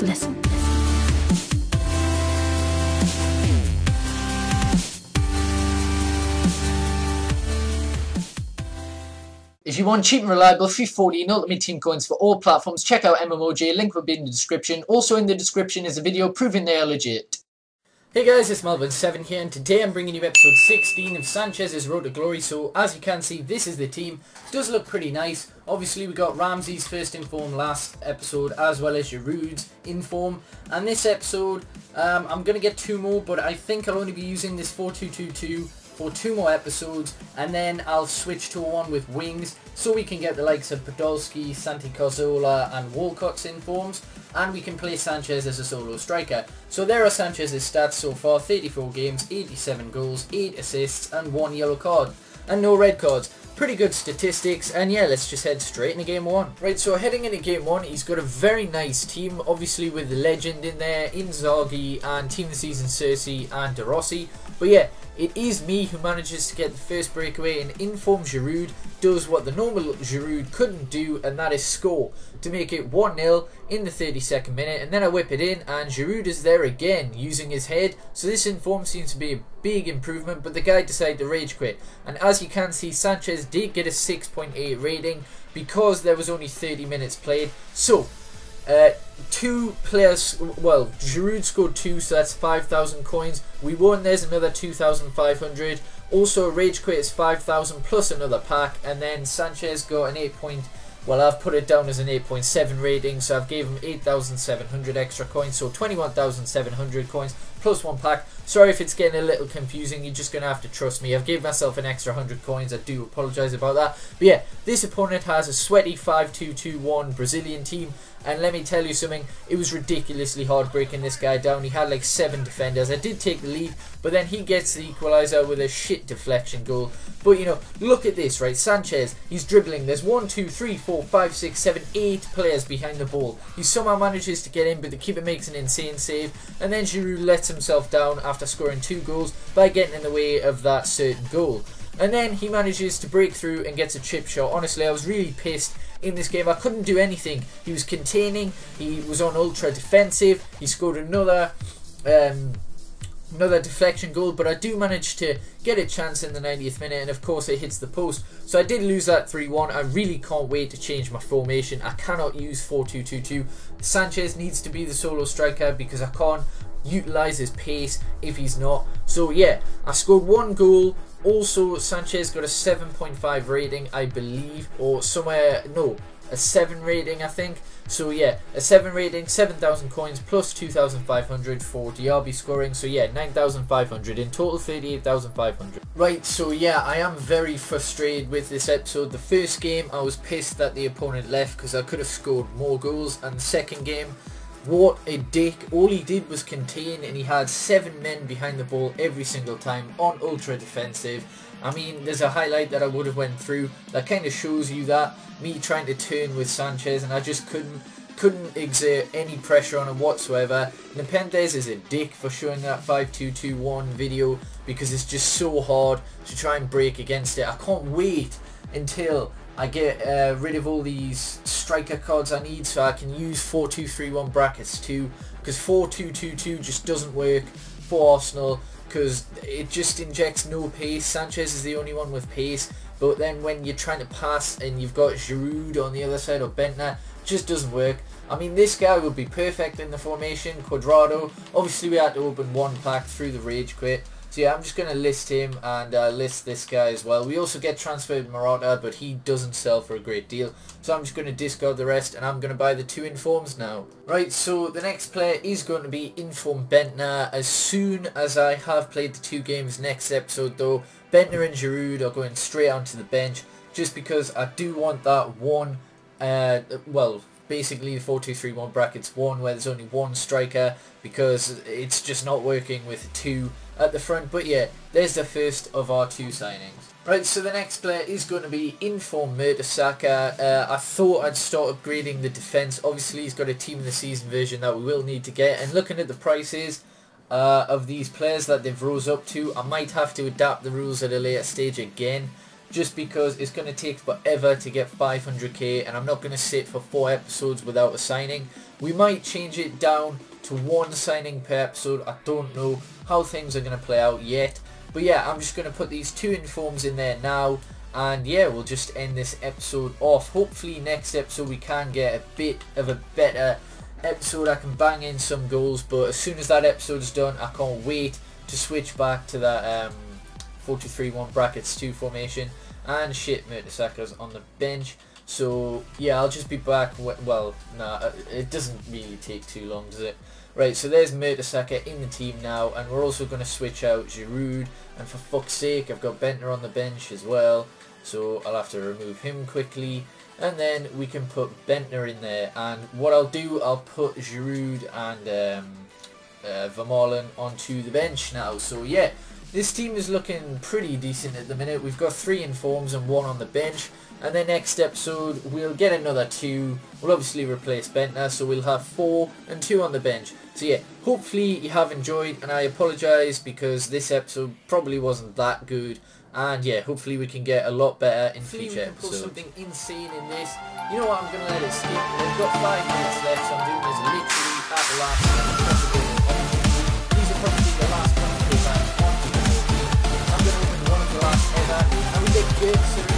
listen. If you want cheap and reliable FIFA 14 Ultimate Team coins for all platforms, check out MMOJ, link will be in the description. Also in the description is a video proving they are legit. Hey guys, it's Melvin7 here, and today I'm bringing you episode 16 of Sanchez's Road to Glory. So as you can see, this is the team. Does look pretty nice. Obviously we got Ramsey's first inform last episode, as well as Giroud's inform. And this episode, I'm going to get 2 more, but I think I'll only be using this 4-2-2-2 for 2 more episodes, and then I'll switch to one with wings, so we can get the likes of Podolski, Santi Cazorla and Walcott's informs, and we can play Sanchez as a solo striker. So there are Sanchez's stats so far: 34 games, 87 goals, 8 assists and 1 yellow card, and no red cards. Pretty good statistics, and yeah, let's just head straight into game 1. Right, so heading into game 1, he's got a very nice team, obviously with the legend in there, Inzaghi, and Team of the Season Cersei and De Rossi. But yeah, it is me who manages to get the first breakaway, and inform Giroud does what the normal Giroud couldn't do, and that is score to make it 1-0 in the 32nd minute. And then I whip it in, and Giroud is there again using his head. So this inform seems to be a big improvement, but the guy decided to rage quit. And as you can see, Sanchez did get a 6.8 rating because there was only 30 minutes played. So 2 players, well, Giroud scored 2, so that's 5,000 coins. We won, there's another 2,500. Also rage quit is 5,000 plus another pack, and then Sanchez got an 8 point, well, I've put it down as an 8.7 rating, so I've gave him 8,700 extra coins, so 21,700 coins plus 1 pack. Sorry if it's getting a little confusing, you're just going to have to trust me. I've given myself an extra 100 coins, I do apologise about that. But yeah, this opponent has a sweaty 5-2-2-1 Brazilian team, and let me tell you something, it was ridiculously hard breaking this guy down. He had like 7 defenders. I did take the lead, but then he gets the equaliser with a shit deflection goal. But you know, look at this, right? Sanchez, he's dribbling. There's 1, 2, 3, 4, 5, 6, 7, 8 players behind the ball. He somehow manages to get in, but the keeper makes an insane save. And then Giroud lets himself down after scoring 2 goals by getting in the way of that certain goal. And then he manages to break through and gets a chip shot. Honestly, I was really pissed in this game. I couldn't do anything. He was containing, he was on ultra defensive, he scored another deflection goal, but I do manage to get a chance in the 90th minute, and of course it hits the post. So I did lose that 3-1. I really can't wait to change my formation. I cannot use 4-2-2-2. Sanchez needs to be the solo striker because I can't utilise his pace if he's not. So yeah, I scored 1 goal. Also, Sanchez got a 7.5 rating, I believe, or somewhere, no, a 7 rating, I think. So yeah, a 7 rating, 7,000 coins plus 2,500 for DRB scoring. So yeah, 9,500 in total, 38,500. Right, so yeah, I am very frustrated with this episode. The first game, I was pissed that the opponent left because I could have scored more goals. And the second game, what a dick. All he did was contain, and he had 7 men behind the ball every single time on ultra defensive. I mean, there's a highlight that I would have went through that kind of shows you that, me trying to turn with Sanchez, and I just couldn't exert any pressure on him whatsoever. Nepenthes is a dick for showing that 5-2-2-1 video because it's just so hard to try and break against it. I can't wait until I get rid of all these striker cards I need so I can use 4-2-3-1 brackets too, because 4-2-2-2 just doesn't work for Arsenal because it just injects no pace. Sanchez is the only one with pace, but then when you're trying to pass and you've got Giroud on the other side or Bentner, it just doesn't work. I mean, this guy would be perfect in the formation, Cuadrado. Obviously we had to open 1 pack through the rage quit. So yeah, I'm just going to list him and list this guy as well. We also get transferred Morata, but he doesn't sell for a great deal. So I'm just going to discard the rest, and I'm going to buy the 2 informs now. Right, so the next player is going to be Inform Bentner. As soon as I have played the 2 games next episode though, Bentner and Giroud are going straight onto the bench, just because I do want that one, well, basically the 4-2-3-1 brackets 1 where there's only 1 striker, because it's just not working with 2 at the front. But yeah, there's the first of our 2 signings. Right, so the next player is going to be Inform Mertesacker. I thought I'd start upgrading the defence. Obviously he's got a Team of the Season version that we will need to get, and looking at the prices of these players that they've rose up to, I might have to adapt the rules at a later stage again, just because it's going to take forever to get 500k, and I'm not going to sit for 4 episodes without a signing. We might change it down to 1 signing per episode. I don't know how things are going to play out yet. But yeah, I'm just going to put these 2 informs in there now. And yeah, we'll just end this episode off. Hopefully next episode we can get a bit of a better episode. I can bang in some goals. But as soon as that episode is done, I can't wait to switch back to that 4-2-3-1 brackets 2 formation. And shit, Mertesackers on the bench. So yeah, I'll just be back. Well, nah, it doesn't really take too long, does it? Right, so there's Mertesacker in the team now, and we're also going to switch out Giroud, and for fuck's sake, I've got Bentner on the bench as well, so I'll have to remove him quickly, and then we can put Bentner in there, and what I'll do, I'll put Giroud and Vermaelen onto the bench now. So yeah, this team is looking pretty decent at the minute. We've got 3 informs and 1 on the bench. And then next episode, we'll get another 2. We'll obviously replace Bentner, so we'll have 4 and 2 on the bench. So yeah, hopefully you have enjoyed, and I apologise because this episode probably wasn't that good. And yeah, hopefully we can get a lot better in future episodes. Put something insane in this. You know what, I'm going to let it skip. We've got 5 minutes left, so I'm doing this literally at the last minute. These are probably the last 1 I'm going to open one of the last ever, and we get good.